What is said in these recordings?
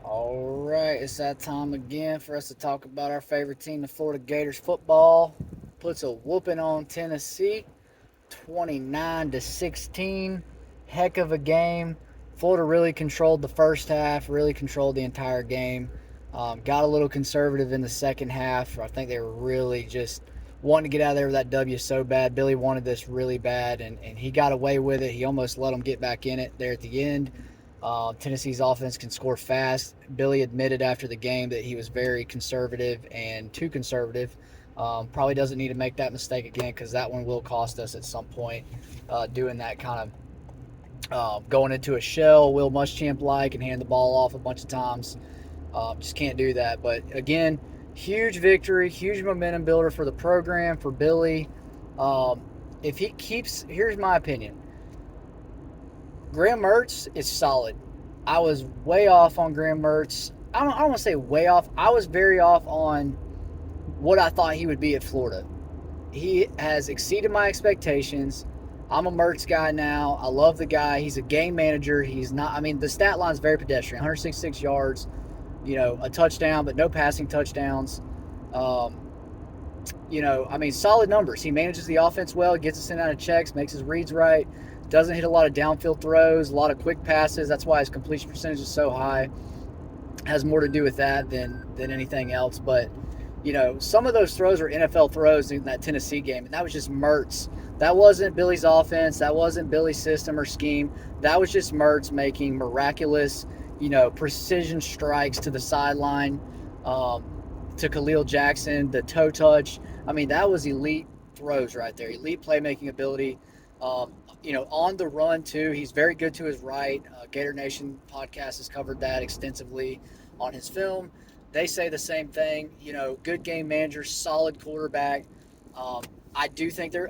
All right, it's that time again for us to talk about our favorite team, the Florida Gators football. Puts a whooping on Tennessee, 29-16. Heck of a game. Florida really controlled the first half, really controlled the entire game. Got a little conservative in the second half. I think they were really just wanting to get out of there with that W so bad. Billy wanted this really bad, and he got away with it. He almost let them get back in it there at the end. Tennessee's offense can score fast. Billy admitted after the game that he was very conservative and too conservative. Probably doesn't need to make that mistake again because that one will cost us at some point. Doing that kind of going into a shell, Will Muschamp like, and hand the ball off a bunch of times. Just can't do that. But again, huge victory, huge momentum builder for the program, for Billy. Um, if he keeps, here's my opinion. Graham Mertz is solid. I was way off on Graham Mertz. I don't want to say way off. I was very off on what I thought he would be at Florida. He has exceeded my expectations. I'm a Mertz guy now. I love the guy. He's a game manager. He's not. I mean, the stat line's very pedestrian. 166 yards, a touchdown, but no passing touchdowns. Um, I mean, solid numbers. He manages the offense well, gets us in and out of checks, makes his reads right, doesn't hit a lot of downfield throws, a lot of quick passes. That's why his completion percentage is so high. Has more to do with that than anything else. But some of those throws were NFL throws in that Tennessee game, and that was just Mertz. That wasn't Billy's offense. That wasn't Billy's system or scheme. That was just Mertz making miraculous, precision strikes to the sideline, to Khalil Jackson, the toe touch. I mean, that was elite throws right there. Elite playmaking ability. On the run too. He's very good to his right. Gator Nation podcast has covered that extensively on his film. They say the same thing. Good game manager, solid quarterback. I do think there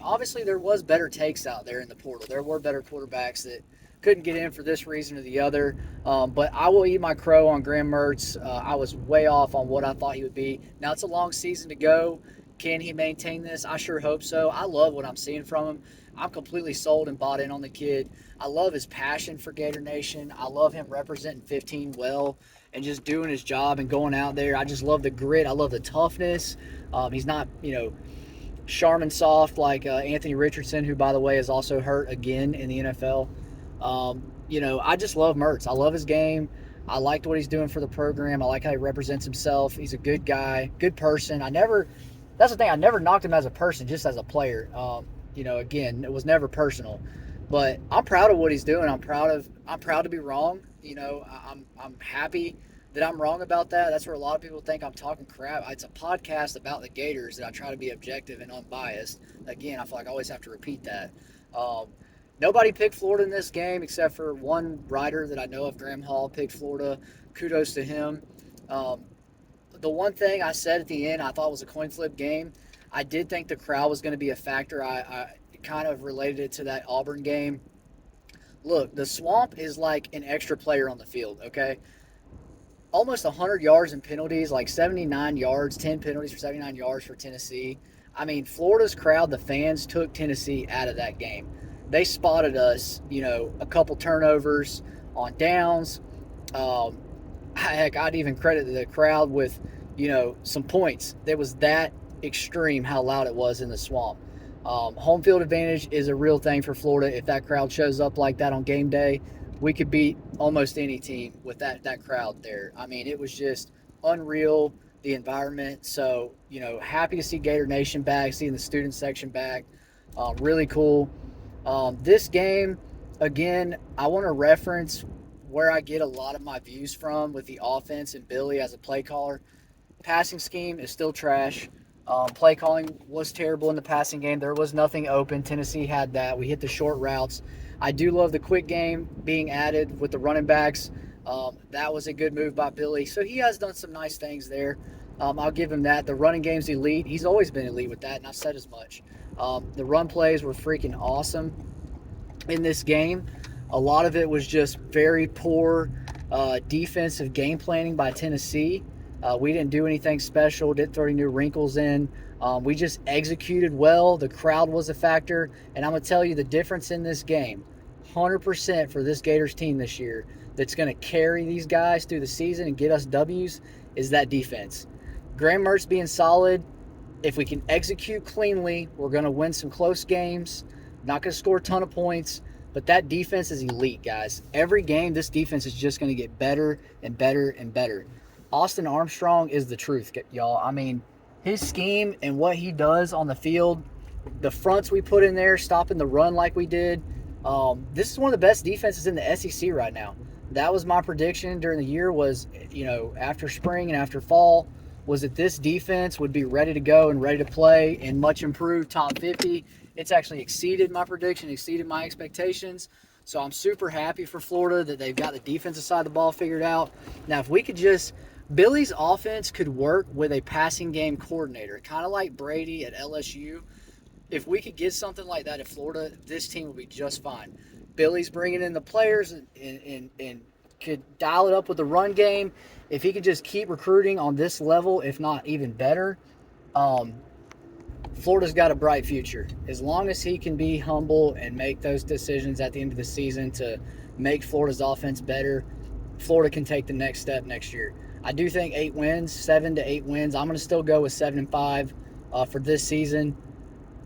was better takes out there in the portal. There were better quarterbacks that couldn't get in for this reason or the other. But I will eat my crow on Graham Mertz. I was way off on what I thought he would be. Now it's a long season to go. Can he maintain this? I sure hope so. I love what I'm seeing from him. I'm completely sold and bought in on the kid. I love his passion for Gator Nation. I love him representing 15 well and just doing his job and going out there. I just love the grit. I love the toughness. He's not, Charmin soft like Anthony Richardson, who, by the way, is also hurt again in the NFL. I just love Mertz. I love his game. I liked what he's doing for the program. I like how he represents himself. He's a good guy, good person. That's the thing, I never knocked him as a person, just as a player. Again, it was never personal. But I'm proud of what he's doing. I'm proud to be wrong. I'm happy that I'm wrong about that. That's where a lot of people think I'm talking crap. It's a podcast about the Gators that I try to be objective and unbiased. Again, I feel like I always have to repeat that. Um, Nobody picked Florida in this game except for one writer that I know of, Graham Hall, picked Florida. Kudos to him. Um, the one thing I said at the end I thought was a coin flip game. I did think the crowd was going to be a factor. I kind of related it to that Auburn game. Look, the Swamp is like an extra player on the field, okay? Almost 100 yards in penalties, like 79 yards, 10 penalties for 79 yards for Tennessee. I mean, Florida's crowd, the fans took Tennessee out of that game. They spotted us, a couple turnovers on downs. Um, Heck, I'd even credit the crowd with, some points. It was that extreme how loud it was in the Swamp. Home field advantage is a real thing for Florida. If that crowd shows up like that on game day, we could beat almost any team with that crowd there. I mean, it was just unreal, the environment. So, happy to see Gator Nation back, seeing the student section back. Really cool. This game, again, I want to reference where I get a lot of my views from with the offense and Billy as a play caller. Passing scheme is still trash. Play calling was terrible in the passing game. There was nothing open. Tennessee had that. We hit the short routes. I do love the quick game being added with the running backs. That was a good move by Billy. So he has done some nice things there. I'll give him that. The running game's elite. He's always been elite with that, and I've said as much. The run plays were freaking awesome in this game. A lot of it was just very poor defensive game planning by Tennessee. We didn't do anything special, didn't throw any new wrinkles in. We just executed well. The crowd was a factor. And I'm going to tell you the difference in this game 100% for this Gators team this year. that's going to carry these guys through the season and get us W's is that defense. Graham Mertz being solid. If we can execute cleanly, we're going to win some close games. Not going to score a ton of points, but that defense is elite, guys. Every game, this defense is just going to get better and better and better. Austin Armstrong is the truth, y'all. I mean, his scheme and what he does on the field, the fronts we put in there, stopping the run like we did. This is one of the best defenses in the SEC right now. That was my prediction during the year was, after spring and after fall, was that this defense would be ready to go and ready to play and much improved top 50. It's actually exceeded my prediction, exceeded my expectations. So I'm super happy for Florida that they've got the defensive side of the ball figured out. Now, if we could Billy's offense could work with a passing game coordinator, kind of like Brady at LSU. If we could get something like that at Florida, this team would be just fine. Billy's bringing in the players and could dial it up with the run game. If he could just keep recruiting on this level, if not even better, Florida's got a bright future. As long as he can be humble and make those decisions at the end of the season to make Florida's offense better, Florida can take the next step next year. I do think 8 wins, 7 to 8 wins. I'm going to still go with 7-5 for this season.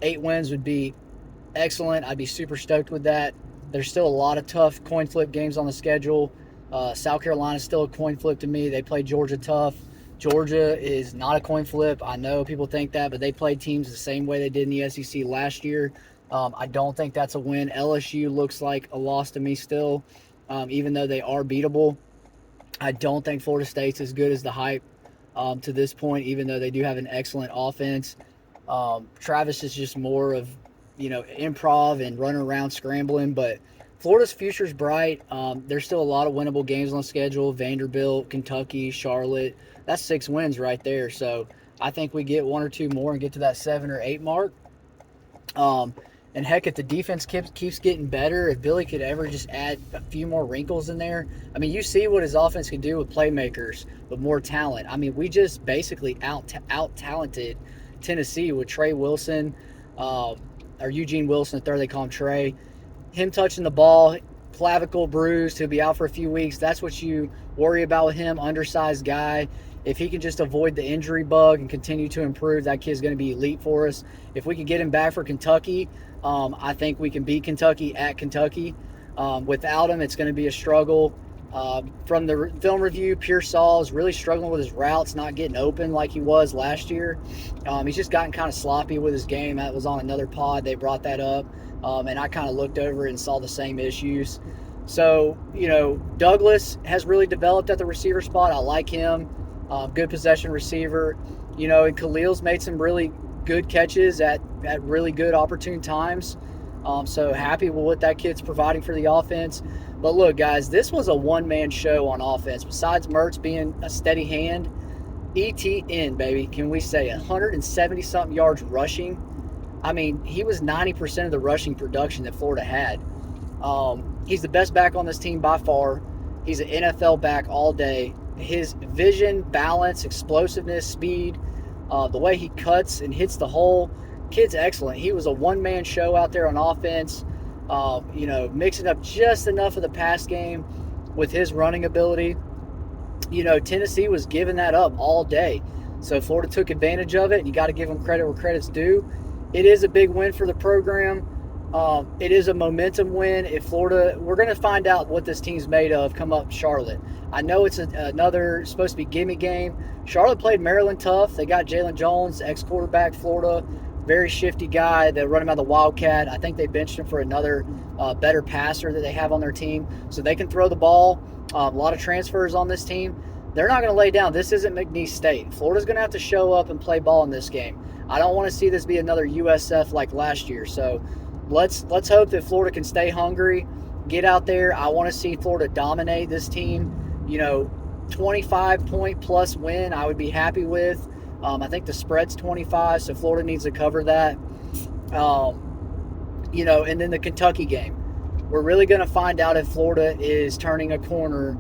8 wins would be excellent. I'd be super stoked with that. There's still a lot of tough coin flip games on the schedule. South Carolina's still a coin flip to me. They play Georgia tough. Georgia is not a coin flip. I know people think that, but they played teams the same way they did in the SEC last year. I don't think that's a win. LSU looks like a loss to me still, even though they are beatable. I don't think Florida State's as good as the hype to this point, even though they do have an excellent offense. Travis is just more of, improv and running around scrambling, but Florida's future is bright. There's still a lot of winnable games on the schedule. Vanderbilt, Kentucky, Charlotte. That's 6 wins right there. So I think we get 1 or 2 more and get to that 7 or 8 mark. And heck, if the defense keeps getting better, if Billy could ever just add a few more wrinkles in there. I mean, you see what his offense can do with playmakers, with more talent. I mean, we just basically out-talented Tennessee with Trey Wilson, or Eugene Wilson, third they call him Trey. Him touching the ball, clavicle bruised, he'll be out for a few weeks. That's what you worry about with him, undersized guy. If he can just avoid the injury bug and continue to improve, that kid's going to be elite for us. If we can get him back for Kentucky, I think we can beat Kentucky at Kentucky. Without him, it's going to be a struggle. From the film review, Pearsall is really struggling with his routes, not getting open like he was last year. He's just gotten kind of sloppy with his game. That was on another pod. They brought that up. And I kind of looked over it and saw the same issues. So, Douglas has really developed at the receiver spot. I like him. Good possession receiver. And Khalil's made some really good catches at really good opportune times. So happy with what that kid's providing for the offense. But look, guys, this was a one-man show on offense. Besides Mertz being a steady hand, ETN, baby, can we say 170-something yards rushing? I mean, he was 90% of the rushing production that Florida had. He's the best back on this team by far. He's an NFL back all day. His vision, balance, explosiveness, speed, the way he cuts and hits the hole, kid's excellent. He was a one-man show out there on offense, mixing up just enough of the pass game with his running ability. Tennessee was giving that up all day. So Florida took advantage of it, and you got to give them credit where credit's due. It is a big win for the program. It is a momentum win. If Florida, we're going to find out what this team's made of come up Charlotte. I know it's another supposed to be gimme game. Charlotte played Maryland tough. They got Jalen Jones, ex-quarterback Florida, very shifty guy. They run him out of the Wildcat. I think they benched him for another better passer that they have on their team. So they can throw the ball. A lot of transfers on this team. They're not going to lay down. This isn't McNeese State. Florida's going to have to show up and play ball in this game. I don't want to see this be another USF like last year. So let's hope that Florida can stay hungry, get out there. I want to see Florida dominate this team. 25-point plus win I would be happy with. I think the spread's 25, so Florida needs to cover that. And then the Kentucky game. We're really going to find out if Florida is turning a corner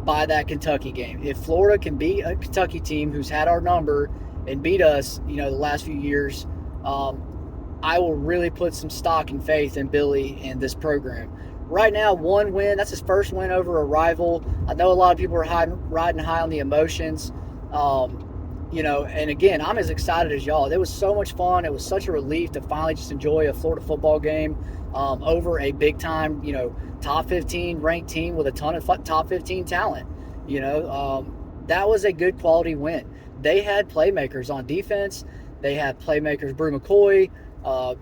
by that Kentucky game. If Florida can beat a Kentucky team who's had our number and beat us, the last few years, I will really put some stock and faith in Billy and this program. right now, one win. That's his first win over a rival. I know a lot of people are riding high on the emotions. And again, I'm as excited as y'all. It was so much fun. It was such a relief to finally just enjoy a Florida football game over a big time, top 15 ranked team with a ton of top 15 talent. That was a good quality win. They had playmakers on defense. They had playmakers, Brew McCoy,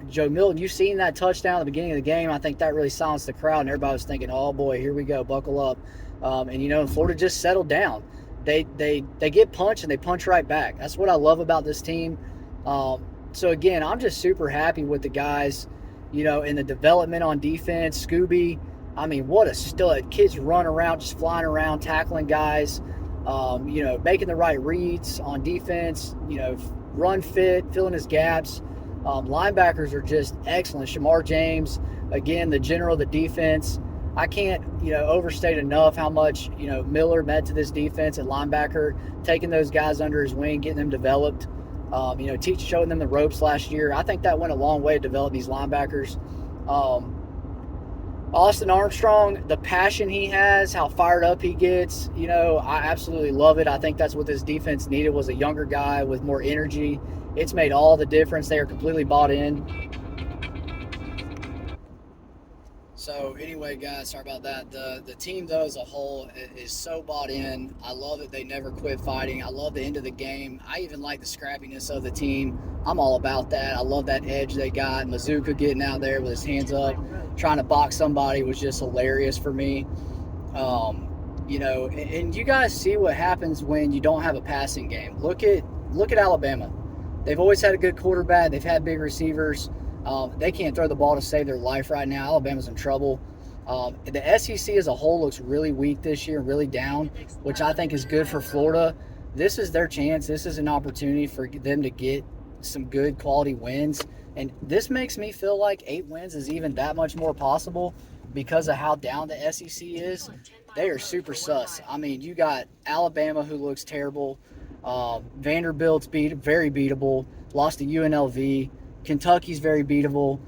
Joe Milton. You've seen that touchdown at the beginning of the game. I think that really silenced the crowd, and everybody was thinking, "Oh boy, here we go, buckle up." Florida just settled down. They get punched and they punch right back. That's what I love about this team. So again, I'm just super happy with the guys, in the development on defense. Scooby, I mean, what a stud! Kids run around, just flying around, tackling guys. Making the right reads on defense. Run fit, filling his gaps. Linebackers are just excellent. Shamar James, again, the general of the defense. I can't, overstate enough how much, Miller meant to this defense at linebacker, taking those guys under his wing, getting them developed, showing them the ropes last year. I think that went a long way to develop these linebackers. Austin Armstrong, the passion he has, how fired up he gets, I absolutely love it. I think that's what this defense needed, was a younger guy with more energy. It's made all the difference. They are completely bought in. So anyway, guys, sorry about that. The team, though, as a whole is so bought in. I love it. They never quit fighting. I love the end of the game. I even like the scrappiness of the team. I'm all about that. I love that edge they got. Mazuka getting out there with his hands up, trying to box somebody was just hilarious for me. And you guys see what happens when you don't have a passing game. Look at Alabama. They've always had a good quarterback. They've had big receivers. They can't throw the ball to save their life right now. Alabama's in trouble. The SEC as a whole looks really weak this year, really down, which I think is good for Florida. This is their chance. This is an opportunity for them to get some good quality wins. And this makes me feel like 8 wins is even that much more possible because of how down the SEC is. They are super sus. I mean, you got Alabama, who looks terrible. Vanderbilt's very beatable. Lost to UNLV. Kentucky's very beatable.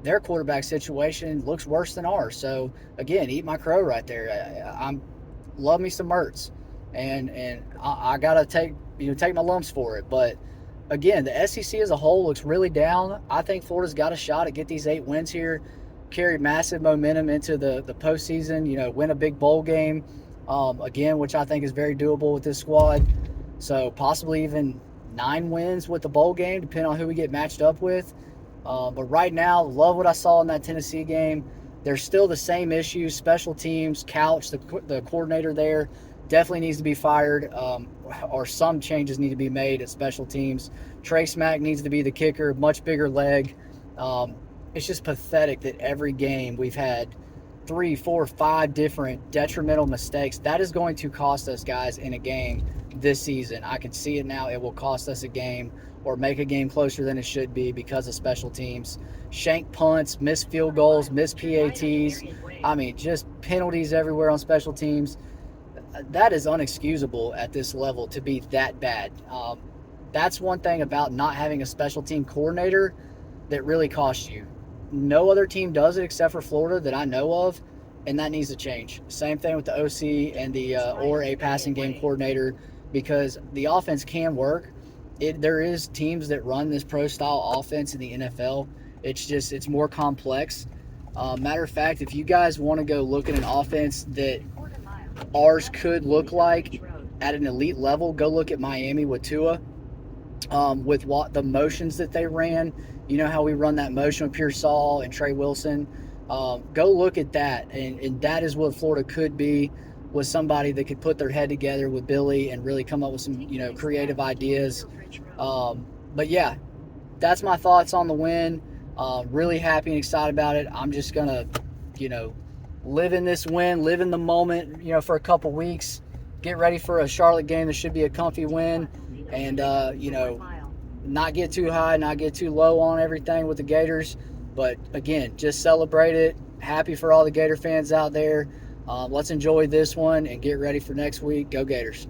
Their quarterback situation looks worse than ours. So again, eat my crow right there. I'm love me some Mertz, and I gotta take my lumps for it. But again, the SEC as a whole looks really down. I think Florida's got a shot to get these 8 wins here, carry massive momentum into the postseason. Win a big bowl game, again, which I think is very doable with this squad. So possibly even 9 wins with the bowl game, depending on who we get matched up with. But right now, love what I saw in that Tennessee game. There's still the same issues. Special teams, Couch, the coordinator there, definitely needs to be fired, or some changes need to be made at special teams. Trey Smack needs to be the kicker, much bigger leg. It's just pathetic that every game we've had 3, 4, 5 different detrimental mistakes. That is going to cost us, guys, in a game this season. I can see it now. It will cost us a game or make a game closer than it should be because of special teams. Shank punts, missed field goals, missed PATs. I mean, just penalties everywhere on special teams. That is unexcusable at this level to be that bad. That's one thing about not having a special team coordinator that really costs you. No other team does it except for Florida that I know of, and that needs to change. Same thing with the OC and or a passing game coordinator, because the offense can work. There is teams that run this pro-style offense in the NFL. It's more complex. Matter of fact, if you guys want to go look at an offense that ours could look like at an elite level, go look at Miami with Tua. With what the motions that they ran, how we run that motion with Pearsall and Trey Wilson. Go look at that, and that is what Florida could be, with somebody that could put their head together with Billy and really come up with some creative ideas. But yeah, that's my thoughts on the win. Really happy and excited about it. I'm just gonna live in this win, live in the moment for a couple weeks, get ready for a Charlotte game that should be a comfy win, and not get too high, not get too low on everything with the Gators. But again, just celebrate it. Happy for all the Gator fans out there. Let's enjoy this one and get ready for next week. Go Gators.